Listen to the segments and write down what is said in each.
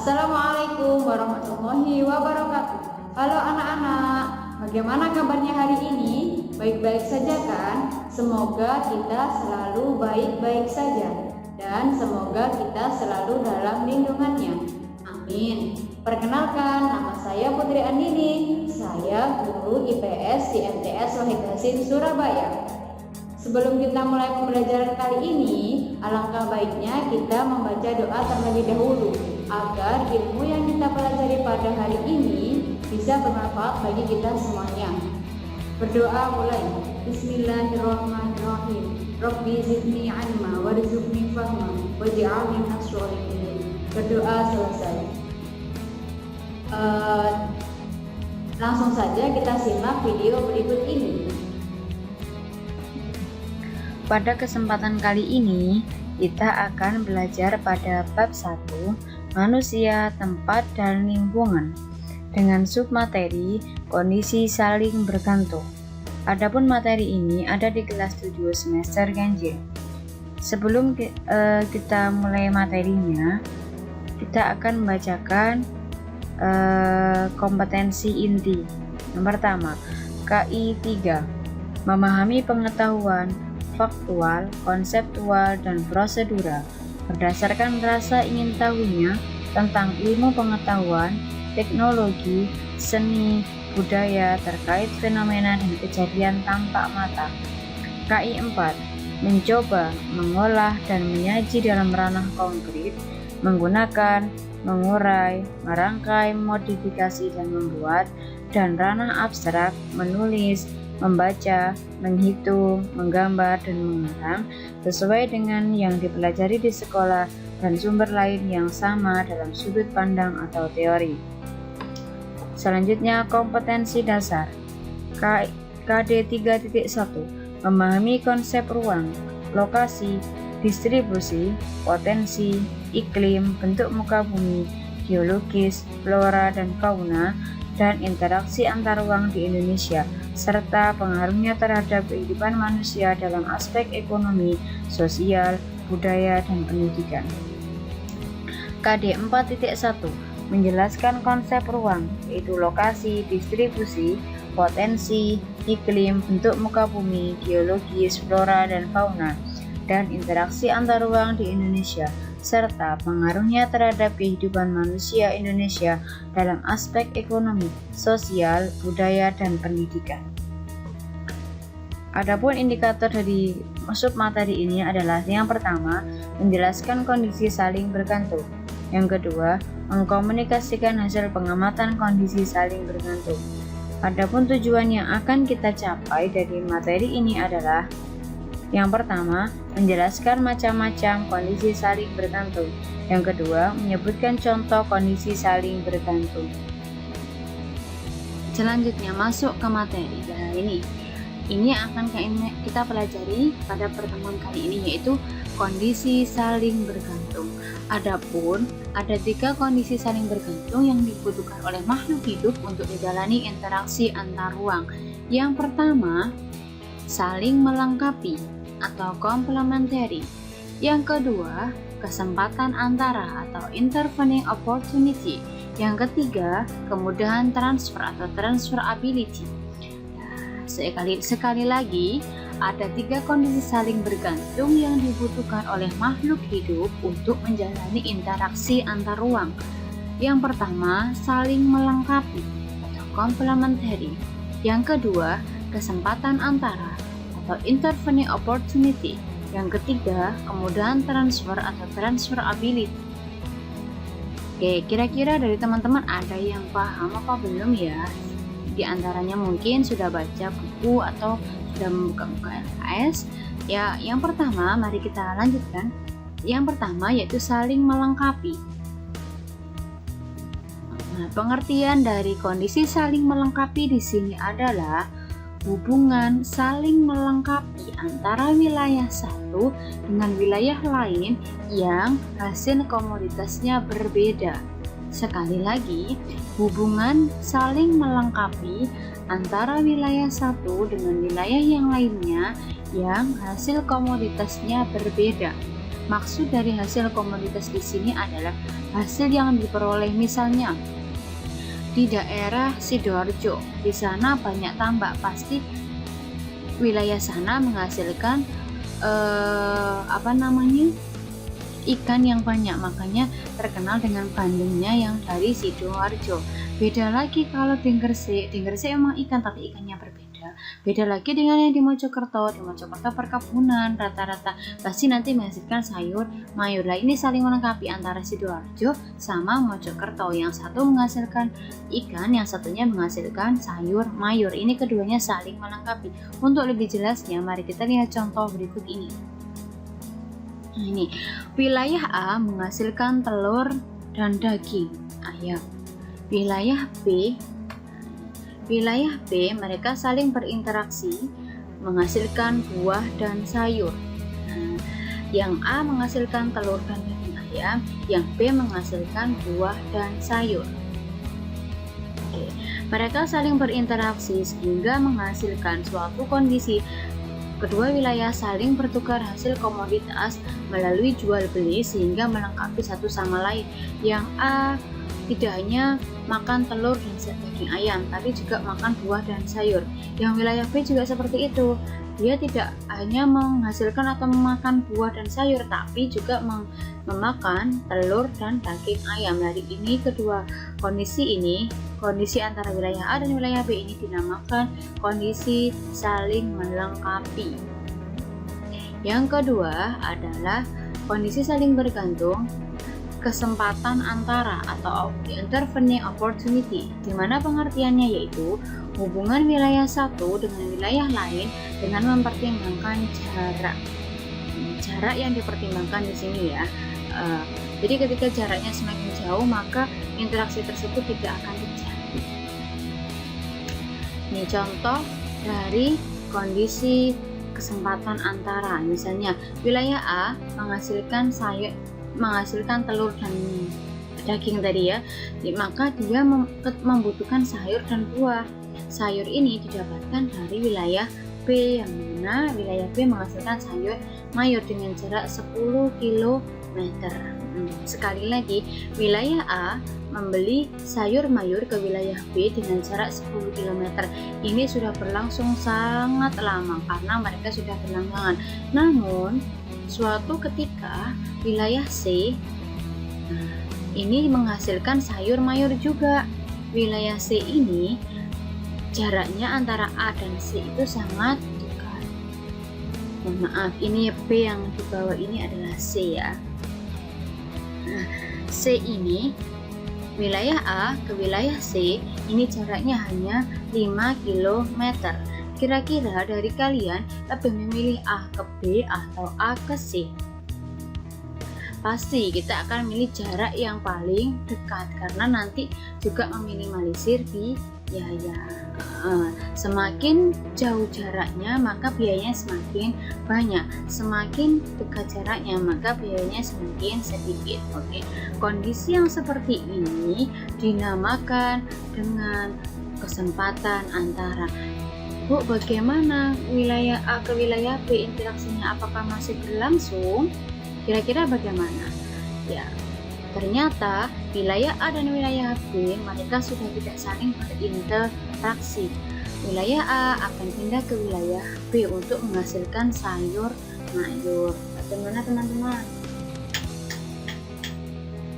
Assalamualaikum warahmatullahi wabarakatuh. Halo anak-anak, bagaimana kabarnya hari ini? Baik-baik saja kan? Semoga kita selalu baik-baik saja dan semoga kita selalu dalam lindungannya. Amin. Perkenalkan, nama saya Putri Andini. Saya guru IPS di MTS Wahid Hasim Surabaya. Sebelum kita mulai pembelajaran kali ini, alangkah baiknya kita membaca doa terlebih dahulu agar ilmu yang kita pelajari pada hari ini bisa bermanfaat bagi kita semuanya. Berdoa mulai. Bismillahirrahmanirrahim. Rabbi zidni ilma warzuqni fahma waj'alni minas sholihin. Berdoa selesai. Langsung saja kita simak video berikut ini. Pada kesempatan kali ini, kita akan belajar pada bab 1, manusia, tempat, dan lingkungan, dengan submateri kondisi saling bergantung. Adapun materi ini ada di kelas 7 semester ganjil. Sebelum kita mulai materinya, kita akan membacakan kompetensi inti. Yang pertama, KI 3, memahami pengetahuan faktual, konseptual, dan prosedural berdasarkan rasa ingin tahunya tentang ilmu pengetahuan, teknologi, seni, budaya terkait fenomena dan kejadian tampak mata. KI 4, mencoba, mengolah, dan menyaji dalam ranah konkret, menggunakan, mengurai, merangkai, modifikasi, dan membuat, dan ranah abstrak, menulis, membaca, menghitung, menggambar, dan mengarang sesuai dengan yang dipelajari di sekolah dan sumber lain yang sama dalam sudut pandang atau teori. Selanjutnya, kompetensi dasar KD 3.1, memahami konsep ruang, lokasi, distribusi, potensi, iklim, bentuk muka bumi, geologis, flora dan fauna, dan interaksi antar ruang di Indonesia, serta pengaruhnya terhadap kehidupan manusia dalam aspek ekonomi, sosial, budaya, dan pendidikan. KD 4.1, menjelaskan konsep ruang, yaitu lokasi, distribusi, potensi, iklim, bentuk muka bumi, geologis, flora, dan fauna, dan interaksi antar ruang di Indonesia, serta pengaruhnya terhadap kehidupan manusia Indonesia dalam aspek ekonomi, sosial, budaya, dan pendidikan. Adapun indikator dari submateri ini adalah yang pertama, menjelaskan kondisi saling bergantung. Yang kedua, mengkomunikasikan hasil pengamatan kondisi saling bergantung. Adapun tujuan yang akan kita capai dari materi ini adalah yang pertama, menjelaskan macam-macam kondisi saling bergantung. Yang kedua, menyebutkan contoh kondisi saling bergantung. Selanjutnya masuk ke materi hari ini. Ini akan kita pelajari pada pertemuan kali ini, yaitu kondisi saling bergantung. Adapun ada 3 kondisi saling bergantung yang dibutuhkan oleh makhluk hidup untuk menjalani interaksi antar ruang. Yang pertama, saling melengkapi atau complementary. Yang kedua, kesempatan antara atau intervening opportunity. Yang ketiga, kemudahan transfer atau transferability. Nah, sekali lagi, ada 3 kondisi saling bergantung yang dibutuhkan oleh makhluk hidup untuk menjalani interaksi antar ruang. Yang pertama, saling melengkapi atau complementary. Yang kedua, kesempatan antara atau intervening opportunity. Yang ketiga, kemudahan transfer atau transferability. Oke, kira-kira dari teman-teman ada yang paham apa belum ya? Di antaranya mungkin sudah baca buku atau sudah membuka LKS. Ya, yang pertama mari kita lanjutkan. Yang pertama yaitu saling melengkapi. Nah, pengertian dari kondisi saling melengkapi di sini adalah hubungan saling melengkapi antara wilayah satu dengan wilayah lain yang hasil komoditasnya berbeda. Sekali lagi, hubungan saling melengkapi antara wilayah satu dengan wilayah yang lainnya yang hasil komoditasnya berbeda. Maksud dari hasil komoditas di sini adalah hasil yang diperoleh, misalnya di daerah Sidoarjo, di sana banyak tambak, pasti wilayah sana menghasilkan ikan yang banyak, makanya terkenal dengan bandengnya yang dari Sidoarjo. Beda lagi kalau di Gresik memang ikan tapi ikannya berbeda. Beda lagi dengan yang di Mojokerto perkebunan rata-rata pasti nanti menghasilkan sayur mayur. Lah ini saling melengkapi antara Sidoarjo sama Mojokerto, yang satu menghasilkan ikan, yang satunya menghasilkan sayur mayur. Ini keduanya saling melengkapi. Untuk lebih jelasnya mari kita lihat contoh berikut ini. Nah, ini wilayah A menghasilkan telur dan daging ayam. Wilayah B mereka saling berinteraksi menghasilkan buah dan sayur. Nah, yang A menghasilkan telur dan daging ayam, yang B menghasilkan buah dan sayur. Oke, mereka saling berinteraksi sehingga menghasilkan suatu kondisi. Kedua wilayah saling bertukar hasil komoditas melalui jual beli sehingga melengkapi satu sama lain. Yang A tidak hanya makan telur dan daging ayam, tapi juga makan buah dan sayur. Yang wilayah B juga seperti itu. Dia tidak hanya menghasilkan atau memakan buah dan sayur, tapi juga memakan telur dan daging ayam. Dari ini kedua kondisi antara wilayah A dan wilayah B ini dinamakan kondisi saling melengkapi. Yang kedua adalah kondisi saling bergantung kesempatan antara atau intervening opportunity, di mana pengertiannya yaitu hubungan wilayah satu dengan wilayah lain dengan mempertimbangkan jarak yang dipertimbangkan di sini ya. Jadi ketika jaraknya semakin jauh maka interaksi tersebut tidak akan terjadi. Ini contoh dari kondisi kesempatan antara, misalnya wilayah A menghasilkan telur dan daging tadi ya, maka dia membutuhkan sayur dan buah. Sayur ini didapatkan dari wilayah B, yang mana wilayah B menghasilkan sayur mayur dengan jarak 10 km. Sekali lagi, wilayah A membeli sayur mayur ke wilayah B dengan jarak 10 km. Ini sudah berlangsung sangat lama karena mereka sudah berlangganan. Namun suatu ketika wilayah C ini menghasilkan sayur mayur juga. Wilayah C ini jaraknya antara A dan C itu sangat dekat. Mohon maaf, ini B yang di bawah ini adalah C ya. Nah, C ini wilayah A ke wilayah C ini jaraknya hanya 5 km. Kira-kira dari kalian lebih memilih A ke B atau A ke C? Pasti kita akan memilih jarak yang paling dekat karena nanti juga meminimalisir biaya. Semakin jauh jaraknya maka biayanya semakin banyak, semakin dekat jaraknya maka biayanya semakin sedikit. Oke. Kondisi yang seperti ini dinamakan dengan kesempatan antara. Bu, bagaimana wilayah A ke wilayah B interaksinya, apakah masih berlangsung? Kira-kira bagaimana? Ya, ternyata wilayah A dan wilayah B mereka sudah tidak saling berinteraksi. Wilayah A akan pindah ke wilayah B untuk menghasilkan sayur mayur. Bagaimana teman-teman?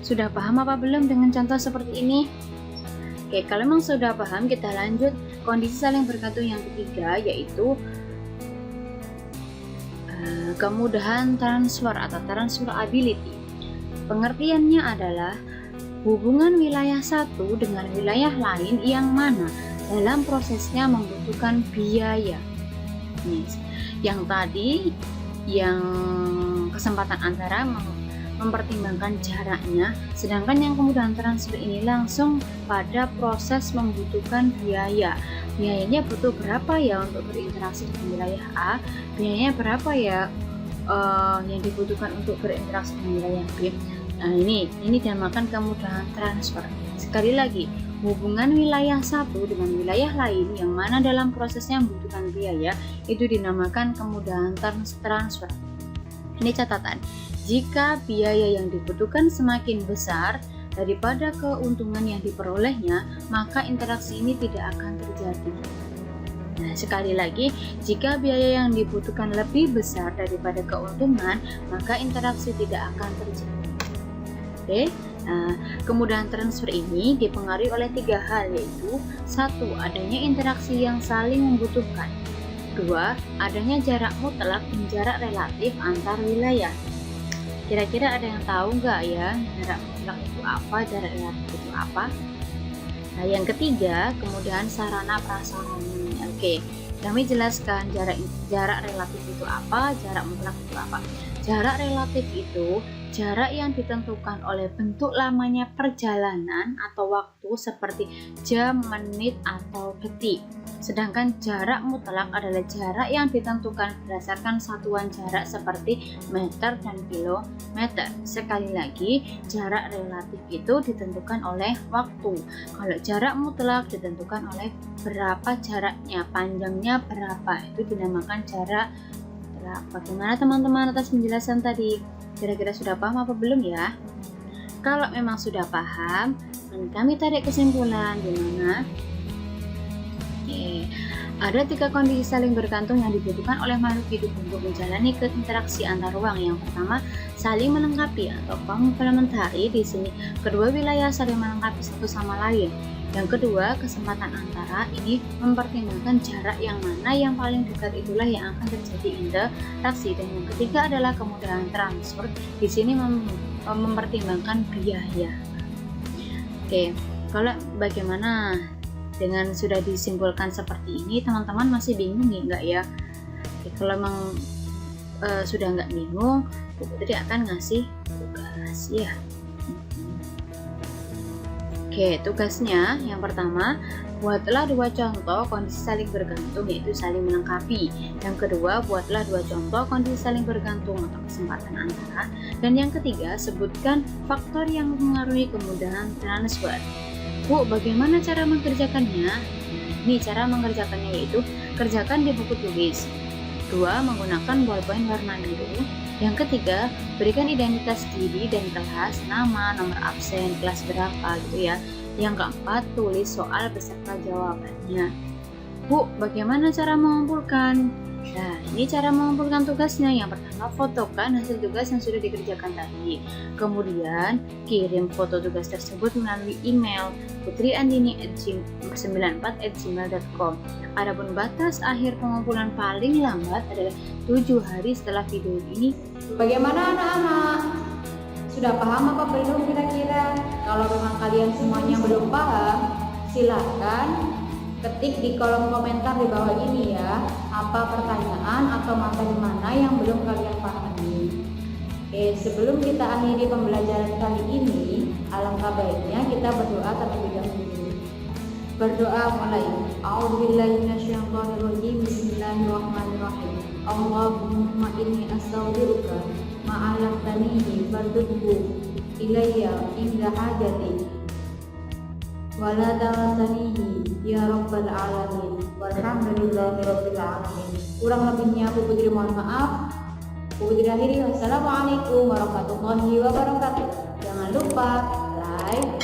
Sudah paham apa belum dengan contoh seperti ini? Oke, kalau memang sudah paham, kita lanjut kondisi saling bergantung yang ketiga, yaitu kemudahan transfer atau transferability. Pengertiannya adalah hubungan wilayah satu dengan wilayah lain yang mana dalam prosesnya membutuhkan biaya. Yang tadi yang kesempatan antara mempertimbangkan jaraknya, sedangkan yang kemudahan transfer ini langsung pada proses membutuhkan biaya. Biayanya butuh berapa ya untuk berinteraksi dengan wilayah A, biayanya berapa ya yang dibutuhkan untuk berinteraksi dengan wilayah B. Nah, ini dinamakan kemudahan transfer. Sekali lagi, hubungan wilayah satu dengan wilayah lain yang mana dalam prosesnya membutuhkan biaya itu dinamakan kemudahan transfer. Ini catatan, Jika biaya yang dibutuhkan semakin besar daripada keuntungan yang diperolehnya, maka interaksi ini tidak akan terjadi. Nah, sekali lagi, jika biaya yang dibutuhkan lebih besar daripada keuntungan, maka interaksi tidak akan terjadi. Oke, nah, kemudahan transfer ini dipengaruhi oleh 3 hal, yaitu 1. Adanya interaksi yang saling membutuhkan. 2. Adanya jarak mutlak dan jarak relatif antar wilayah. Kira-kira ada yang tahu nggak ya jarak mutlak itu apa, jarak relatif itu apa? Nah, yang ketiga, kemudahan sarana prasarana. Oke, kami jelaskan jarak relatif itu apa, jarak mutlak itu apa. Jarak relatif itu jarak yang ditentukan oleh bentuk lamanya perjalanan atau waktu seperti jam, menit, atau detik. Sedangkan jarak mutlak adalah jarak yang ditentukan berdasarkan satuan jarak seperti meter dan kilometer. Sekali lagi, jarak relatif itu ditentukan oleh waktu. Kalau jarak mutlak ditentukan oleh berapa jaraknya, panjangnya berapa, itu dinamakan jarak mutlak. Bagaimana teman-teman atas penjelasan tadi? Kira-kira sudah paham apa belum ya? Kalau memang sudah paham, kami tarik kesimpulan di mana ada 3 kondisi saling bergantung yang dibutuhkan oleh makhluk hidup untuk menjalani interaksi antar ruang. Yang pertama, saling melengkapi atau komplementari. Di sini kedua wilayah saling melengkapi satu sama lain. Yang kedua, kesempatan antara ini mempertimbangkan jarak yang mana yang paling dekat itulah yang akan terjadi interaksi. Dan yang ketiga adalah kemudahan transfer. Di sini mempertimbangkan biaya. Oke, kalau bagaimana dengan sudah disimpulkan seperti ini, teman-teman masih bingung nggak ya? Oke, kalau memang sudah nggak bingung, Bu Putri akan ngasih tugas ya. Oke, tugasnya yang pertama, buatlah 2 contoh kondisi saling bergantung, yaitu saling melengkapi. Yang kedua, buatlah 2 contoh kondisi saling bergantung atau kesempatan antara. Dan yang ketiga, sebutkan faktor yang mempengaruhi kemudahan transfer. Bu, bagaimana cara mengerjakannya? Ini cara mengerjakannya yaitu kerjakan di buku tulis. 2. Menggunakan ballpoint warna biru. Yang ketiga, berikan identitas diri dan kelas, nama, nomor absen, kelas berapa gitu ya. Yang keempat, tulis soal beserta jawabannya. Bu, bagaimana cara mengumpulkan? Nah, ini cara mengumpulkan tugasnya. Yang pertama, fotokan hasil tugas yang sudah dikerjakan tadi. Kemudian, kirim foto tugas tersebut melalui email putriandini94@gmail.com. Adapun batas akhir pengumpulan paling lambat adalah 7 hari setelah video ini. Bagaimana anak-anak? Sudah paham apa belum kira-kira? Kalau memang kalian semuanya belum paham, silakan ketik di kolom komentar di bawah ini ya, apa pertanyaan atau materi mana yang belum kalian pahami. Oke, sebelum kita akhiri pembelajaran kali ini, alangkah baiknya kita berdoa terlebih dahulu. Berdoa mulai. A'udzubillahi minasyaitonirrajim. Bismillahirrahmanirrahim. Allahumma inni astaghfiruka ma'alaqtanihi fardudhu ilayya inda hajati wala tawasanihi ya rabbal alamin walhamdulillahi rabbil alamin. Kurang lebihnya Bu Putri mohon maaf. Bu Putri akhiri. Wassalamualaikum warahmatullahi wabarakatuh. Jangan lupa like,